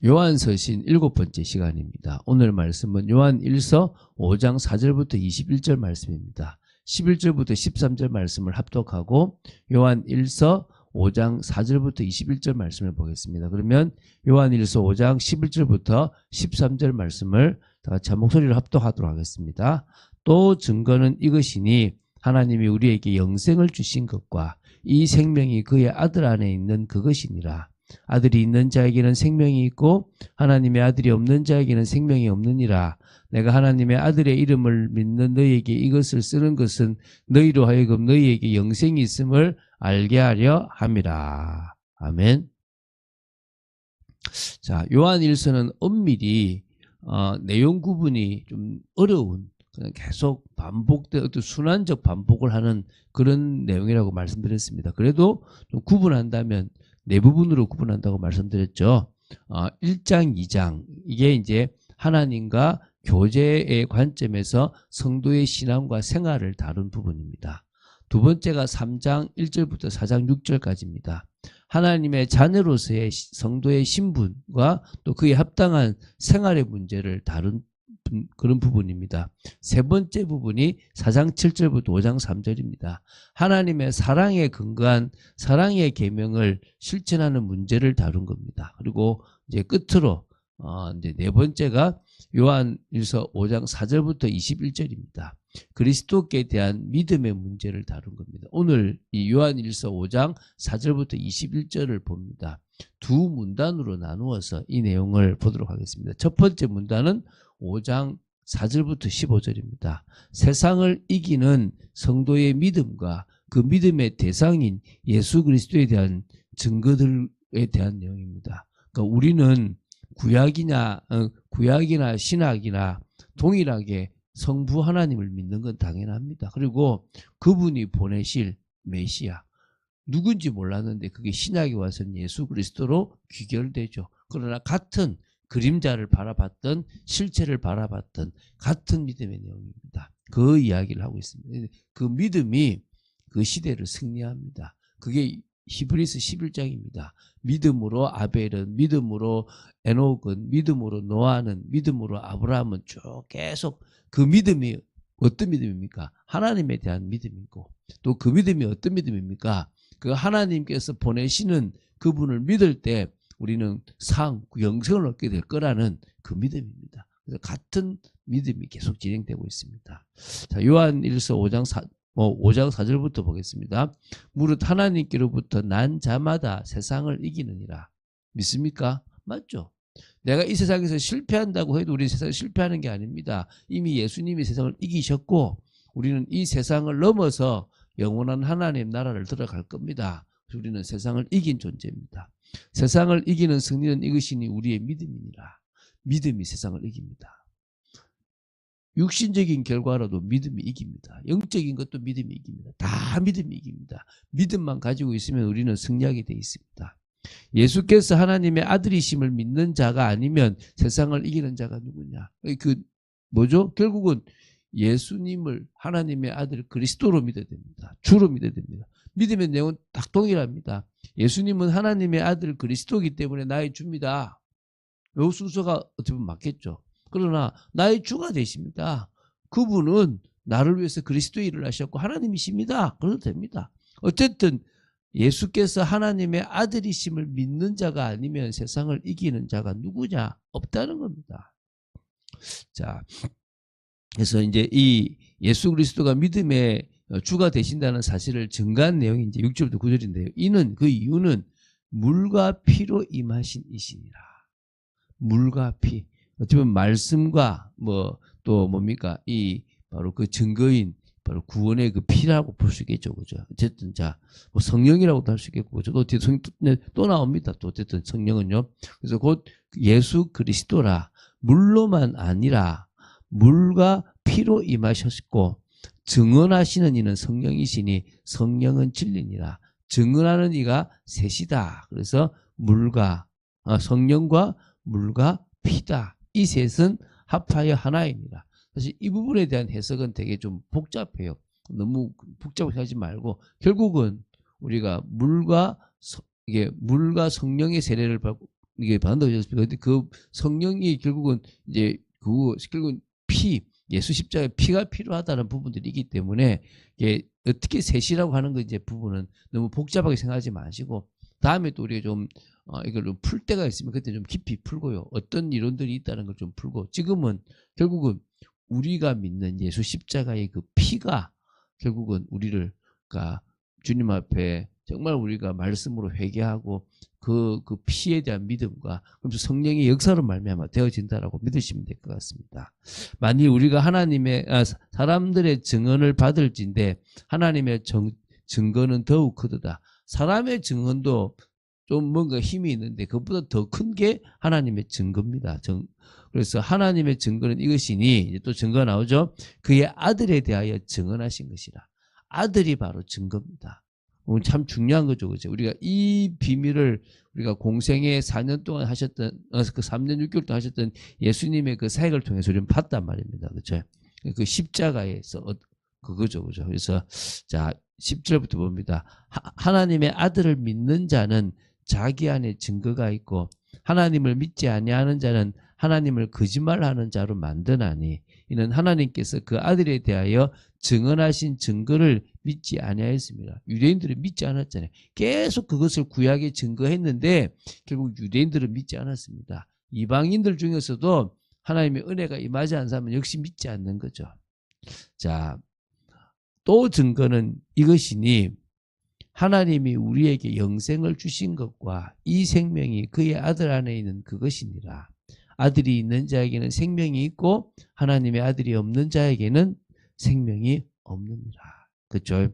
요한서신 7번째 시간입니다. 오늘 말씀은 요한 1서 5장 4절부터 21절 말씀입니다. 11절부터 13절 말씀을 합독하고 요한 1서 5장 4절부터 21절 말씀을 보겠습니다. 그러면 요한 1서 5장 11절부터 13절 말씀을 다 같이 한 목소리로 합독하도록 하겠습니다. 또 증거는 이것이니 하나님이 우리에게 영생을 주신 것과 이 생명이 그의 아들 안에 있는 그것이니라. 아들이 있는 자에게는 생명이 있고 하나님의 아들이 없는 자에게는 생명이 없느니라. 내가 하나님의 아들의 이름을 믿는 너희에게 이것을 쓰는 것은 너희로 하여금 너희에게 영생이 있음을 알게 하려 함이라. 아멘. 자, 요한 1서는 엄밀히 내용 구분이 좀 어려운, 그냥 계속 반복된 어떤 순환적 반복을 하는 그런 내용이라고 말씀드렸습니다. 그래도 좀 구분한다면 네 부분으로 구분한다고 말씀드렸죠. 1장, 2장 이게 이제 하나님과 교제의 관점에서 성도의 신앙과 생활을 다룬 부분입니다. 두 번째가 3장 1절부터 4장 6절까지입니다. 하나님의 자녀로서의 성도의 신분과 또 그에 합당한 생활의 문제를 다룬 그런 부분입니다. 세 번째 부분이 4장 7절부터 5장 3절입니다. 하나님의 사랑에 근거한 사랑의 계명을 실천하는 문제를 다룬 겁니다. 그리고 이제 끝으로 이제 네 번째가 요한 1서 5장 4절부터 21절입니다. 그리스도께 대한 믿음의 문제를 다룬 겁니다. 오늘 이 요한 1서 5장 4절부터 21절을 봅니다. 두 문단으로 나누어서 이 내용을 보도록 하겠습니다. 첫 번째 문단은 5장 4절부터 15절입니다. 세상을 이기는 성도의 믿음과 그 믿음의 대상인 예수 그리스도에 대한 증거들에 대한 내용입니다. 그러니까 우리는 구약이나 신학이나 동일하게 성부 하나님을 믿는 건 당연합니다. 그리고 그분이 보내실 메시아 누군지 몰랐는데 그게 신약에 와서는 예수 그리스도로 귀결되죠. 그러나 같은 그림자를 바라봤던 실체를 바라봤던 같은 믿음의 내용입니다. 그 이야기를 하고 있습니다. 그 믿음이 그 시대를 승리합니다. 그게 히브리서 11장입니다. 믿음으로 아벨은, 믿음으로 에녹은, 믿음으로 노아는, 믿음으로 아브라함은 쭉 계속 그 믿음이 어떤 믿음입니까? 하나님에 대한 믿음이고 또 그 믿음이 어떤 믿음입니까? 그 하나님께서 보내시는 그분을 믿을 때 우리는 영생을 얻게 될 거라는 그 믿음입니다. 그래서 같은 믿음이 계속 진행되고 있습니다. 자, 요한 1서 5장 4절부터 보겠습니다. 무릇 하나님께로부터 난 자마다 세상을 이기느니라. 믿습니까? 맞죠? 내가 이 세상에서 실패한다고 해도 우리 세상에 실패하는 게 아닙니다. 이미 예수님이 세상을 이기셨고 우리는 이 세상을 넘어서 영원한 하나님 나라를 들어갈 겁니다. 우리는 세상을 이긴 존재입니다. 세상을 이기는 승리는 이것이니 우리의 믿음이니라. 믿음이 세상을 이깁니다. 육신적인 결과로도 믿음이 이깁니다. 영적인 것도 믿음이 이깁니다. 다 믿음이 이깁니다. 믿음만 가지고 있으면 우리는 승리하게 되어 있습니다. 예수께서 하나님의 아들이심을 믿는 자가 아니면 세상을 이기는 자가 누구냐? 뭐죠? 결국은 예수님을 하나님의 아들 그리스도로 믿어야 됩니다. 주로 믿어야 됩니다. 믿음의 내용은 딱 동일합니다. 예수님은 하나님의 아들 그리스도이기 때문에 나의 주입니다. 이 순서가 어떻게 보면 맞겠죠. 그러나 나의 주가 되십니다. 그분은 나를 위해서 그리스도의 일을 하셨고 하나님이십니다. 그래도 됩니다. 어쨌든 예수께서 하나님의 아들이심을 믿는 자가 아니면 세상을 이기는 자가 누구냐? 없다는 겁니다. 자, 그래서 이제 이 예수 그리스도가 믿음의 주가 되신다는 사실을 증거한 내용이 이제 6절부터 9절인데요. 그 이유는 물과 피로 임하신 이시니라. 물과 피. 어떻게 보면 말씀과 또 뭡니까? 이 바로 그 증거인 바로 구원의 그 피라고 볼 수 있겠죠. 그죠? 어쨌든 성령이라고도 할 수 있겠고, 그죠? 또 나옵니다. 또 어쨌든 성령은요. 그래서 곧 예수 그리스도라. 물로만 아니라 물과 피로 임하셨고 증언하시는 이는 성령이시니 성령은 진리니라. 증언하는 이가 셋이다. 그래서 성령과 물과 피다. 이 셋은 합하여 하나이니라. 사실 이 부분에 대한 해석은 되게 좀 복잡해요. 너무 복잡하게 하지 말고 결국은 우리가 물과 성령의 세례를 받고 이게 받는다고 그 성령이 결국은 이제 결국은 예수 십자가의 피가 필요하다는 부분들이 있기 때문에 이게 어떻게 셋이라고 하는 거 이제 부분은 너무 복잡하게 생각하지 마시고 다음에 또 우리가 좀 이걸 좀 풀 때가 있으면 그때 좀 깊이 풀고요. 어떤 이론들이 있다는 걸 좀 풀고 지금은 결국은 우리가 믿는 예수 십자가의 그 피가 결국은 우리를 그러니까 주님 앞에 정말 우리가 말씀으로 회개하고 그 피에 대한 믿음과 그래서 성령의 역사로 말미암아 되어진다라고 믿으시면 될 것 같습니다. 만일 우리가 하나님의 사람들의 증언을 받을진데 하나님의 증거는 더욱 크도다. 사람의 증언도 좀 뭔가 힘이 있는데 그것보다 더 큰 게 하나님의 증거입니다. 그래서 하나님의 증거는 이것이니 이제 또 증거가 나오죠. 그의 아들에 대하여 증언하신 것이라. 아들이 바로 증거입니다. 참 중요한 거죠. 그죠? 우리가 이 비밀을 우리가 공생에 4년 동안 하셨던 그 3년 6개월 동안 하셨던 예수님의 그 사역을 통해서 우리는 봤단 말입니다. 그렇죠? 그 십자가에서 그거죠. 그죠? 그래서 자 10절부터 봅니다. 하나님의 아들을 믿는 자는 자기 안에 증거가 있고 하나님을 믿지 아니하는 자는 하나님을 거짓말하는 자로 만드나니 이는 하나님께서 그 아들에 대하여 증언하신 증거를 믿지 아니하였습니다. 유대인들은 믿지 않았잖아요. 계속 그것을 구약에 증거했는데 결국 유대인들은 믿지 않았습니다. 이방인들 중에서도 하나님의 은혜가 임하지 않은 사람은 역시 믿지 않는 거죠. 자, 또 증거는 이것이니 하나님이 우리에게 영생을 주신 것과 이 생명이 그의 아들 안에 있는 그것이니라. 아들이 있는 자에게는 생명이 있고 하나님의 아들이 없는 자에게는 생명이 없느니라. 그렇죠?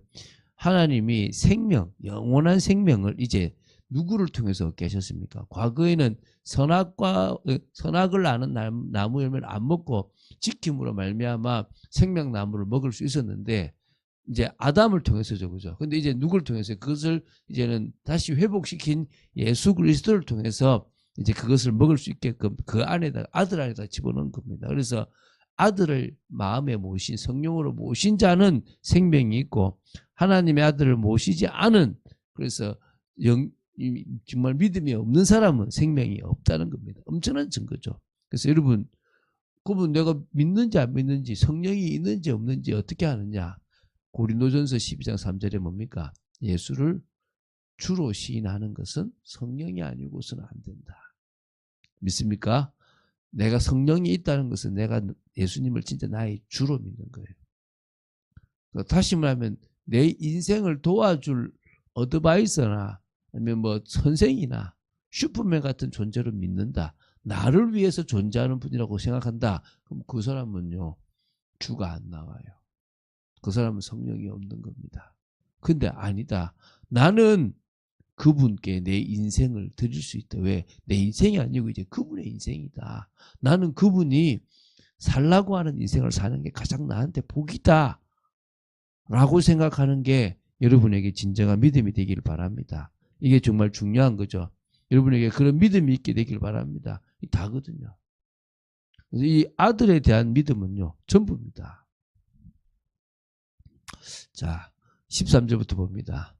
하나님이 생명, 영원한 생명을 이제 누구를 통해서 얻게 하셨습니까? 과거에는 선악을 아는 나무 열매를 안 먹고 지킴으로 말미암아 생명나무를 먹을 수 있었는데 이제 아담을 통해서죠, 그죠? 근데 이제 누구를 통해서 그것을 이제는 다시 회복시킨 예수 그리스도를 통해서 이제 그것을 먹을 수 있게끔 그 안에다 아들 안에다 집어넣은 겁니다. 그래서 아들을 마음에 모신 성령으로 모신 자는 생명이 있고 하나님의 아들을 모시지 않은 그래서 정말 믿음이 없는 사람은 생명이 없다는 겁니다. 엄청난 증거죠. 그래서 여러분 그분 내가 믿는지 안 믿는지 성령이 있는지 없는지 어떻게 아느냐? 고린도전서 12장 3절에 뭡니까? 예수를 주로 시인하는 것은 성령이 아니고서는 안 된다. 믿습니까? 내가 성령이 있다는 것은 내가 예수님을 진짜 나의 주로 믿는 거예요. 다시 말하면 내 인생을 도와줄 어드바이서나 아니면 뭐 선생이나 슈퍼맨 같은 존재로 믿는다. 나를 위해서 존재하는 분이라고 생각한다. 그럼 그 사람은요. 주가 안 나와요. 그 사람은 성령이 없는 겁니다. 근데 아니다. 나는 그분께 내 인생을 드릴 수 있다. 왜? 내 인생이 아니고 이제 그분의 인생이다. 나는 그분이 살라고 하는 인생을 사는 게 가장 나한테 복이다. 라고 생각하는 게 여러분에게 진정한 믿음이 되기를 바랍니다. 이게 정말 중요한 거죠. 여러분에게 그런 믿음이 있게 되기를 바랍니다. 다거든요. 그래서 이 아들에 대한 믿음은요. 전부입니다. 자, 13절부터 봅니다.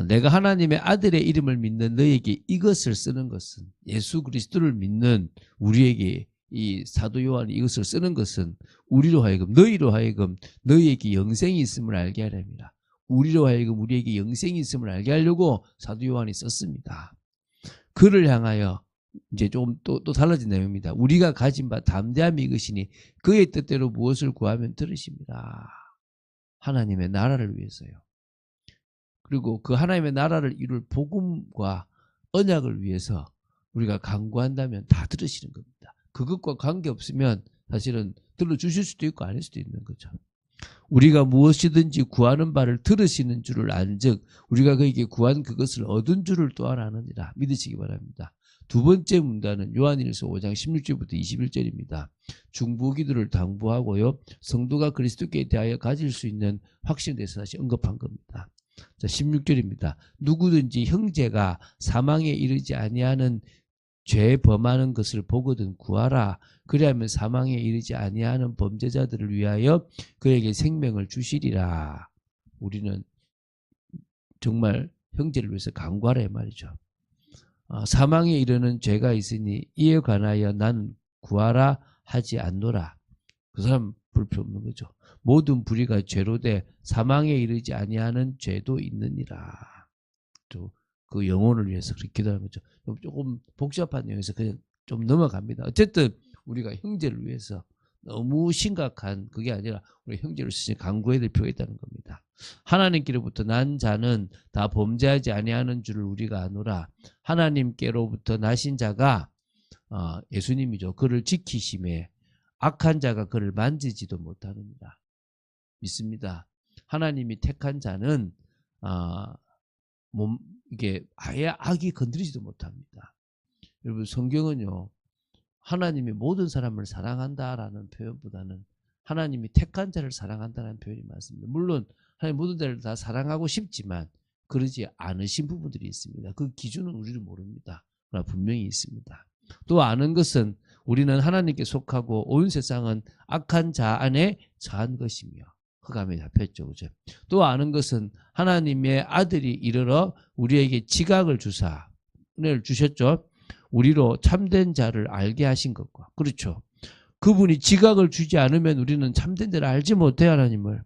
내가 하나님의 아들의 이름을 믿는 너에게 이것을 쓰는 것은 예수 그리스도를 믿는 우리에게 이 사도 요한이 이것을 쓰는 것은 우리로 하여금 너희로 하여금 너희에게 영생이 있음을 알게 하렵니다. 우리로 하여금 우리에게 영생이 있음을 알게 하려고 사도 요한이 썼습니다. 그를 향하여 이제 조금 또 달라진 내용입니다. 우리가 가진 바 담대함이 이것이니 그의 뜻대로 무엇을 구하면 들으십니다. 하나님의 나라를 위해서요. 그리고 그 하나님의 나라를 이룰 복음과 언약을 위해서 우리가 간구한다면 다 들으시는 겁니다. 그것과 관계없으면 사실은 들어주실 수도 있고 아닐 수도 있는 거죠. 우리가 무엇이든지 구하는 바를 들으시는 줄을 안즉 우리가 그에게 구한 그것을 얻은 줄을 또한 아느니라. 믿으시기 바랍니다. 두 번째 문단은 요한일서 5장 16절부터 21절입니다. 중보기도를 당부하고요. 성도가 그리스도께 대하여 가질 수 있는 확신에 대해서 다시 언급한 겁니다. 자, 16절입니다. 누구든지 형제가 사망에 이르지 아니하는 죄 범하는 것을 보거든 구하라. 그리하면 사망에 이르지 아니하는 범죄자들을 위하여 그에게 생명을 주시리라. 우리는 정말 형제를 위해서 간구하라 이 말이죠. 사망에 이르는 죄가 있으니 이에 관하여 나는 구하라 하지 않노라. 그 사람 볼 필요 없는 거죠. 모든 불의가 죄로 돼 사망에 이르지 아니하는 죄도 있느니라. 또 그 영혼을 위해서 그렇게 기도하는 거죠. 조금 복잡한 내용에서 그냥 좀 넘어갑니다. 어쨌든 우리가 형제를 위해서 너무 심각한 그게 아니라 우리 형제를 스스로 간구해야 될 필요가 있다는 겁니다. 하나님께로부터 난 자는 다 범죄하지 아니하는 줄을 우리가 아노라. 하나님께로부터 나신 자가 예수님이죠. 그를 지키심에 악한 자가 그를 만지지도 못하느니라. 믿습니다. 하나님이 택한 자는 이게 아예 악이 건드리지도 못합니다. 여러분 성경은요. 하나님이 모든 사람을 사랑한다라는 표현보다는 하나님이 택한 자를 사랑한다는 표현이 많습니다. 물론 하나님 모든 자를 다 사랑하고 싶지만 그러지 않으신 부분들이 있습니다. 그 기준은 우리는 모릅니다. 그러나 분명히 있습니다. 또 아는 것은 우리는 하나님께 속하고 온 세상은 악한 자 안에 처한 것이며 흑암에 잡혔죠. 그죠? 또 아는 것은 하나님의 아들이 이르러 우리에게 지각을 주사 은혜를 주셨죠. 우리로 참된 자를 알게 하신 것과 그렇죠. 그분이 지각을 주지 않으면 우리는 참된 자를 알지 못해요. 하나님을.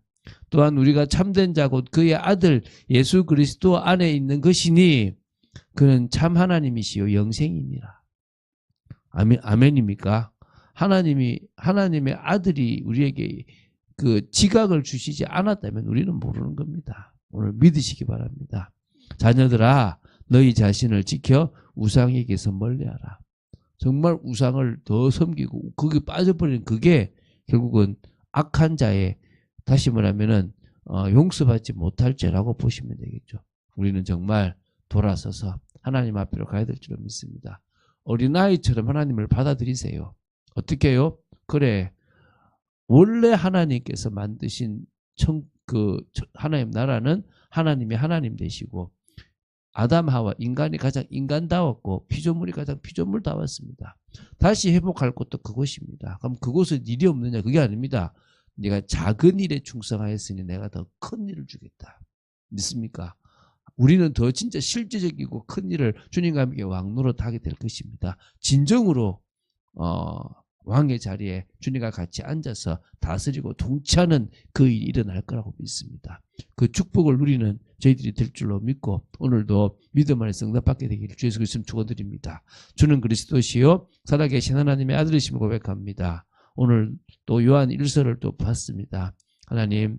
또한 우리가 참된 자 곧 그의 아들 예수 그리스도 안에 있는 것이니 그는 참 하나님이시요 영생이니라. 아멘입니까? 하나님의 아들이 우리에게 그 지각을 주시지 않았다면 우리는 모르는 겁니다. 오늘 믿으시기 바랍니다. 자녀들아 너희 자신을 지켜 우상에게서 멀리하라. 정말 우상을 더 섬기고 거기 빠져버리는 그게 결국은 악한 자의 다시 말하면은 용서받지 못할 죄라고 보시면 되겠죠. 우리는 정말 돌아서서 하나님 앞으로 가야 될 줄 믿습니다. 어린아이처럼 하나님을 받아들이세요. 어떻게 해요? 그래 원래 하나님께서 만드신 하나님 나라는 하나님이 하나님 되시고 아담 하와 인간이 가장 인간다웠고 피조물이 가장 피조물다웠습니다. 다시 회복할 것도 그것입니다. 그럼 그것은 일이 없느냐? 그게 아닙니다. 네가 작은 일에 충성하였으니 내가 더 큰 일을 주겠다. 믿습니까? 우리는 더 진짜 실제적이고 큰 일을 주님과 함께 왕노릇 하게 될 것입니다. 진정으로 왕의 자리에 주님과 같이 앉아서 다스리고 통치하는 그 일이 일어날 거라고 믿습니다. 그 축복을 누리는 저희들이 될 줄로 믿고 오늘도 믿음 안에서 응답받게 되기를 주 예수 그리스도로 축원드립니다. 주는 그리스도시요 살아계신 하나님의 아들이심을 고백합니다. 오늘 또 요한 1서를 또 봤습니다. 하나님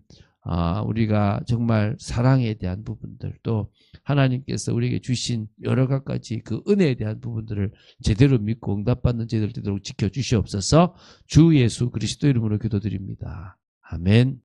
우리가 정말 사랑에 대한 부분들 또 하나님께서 우리에게 주신 여러 가지 그 은혜에 대한 부분들을 제대로 믿고 응답받는 저희들 되도록 지켜주시옵소서. 주 예수 그리스도 이름으로 기도드립니다. 아멘.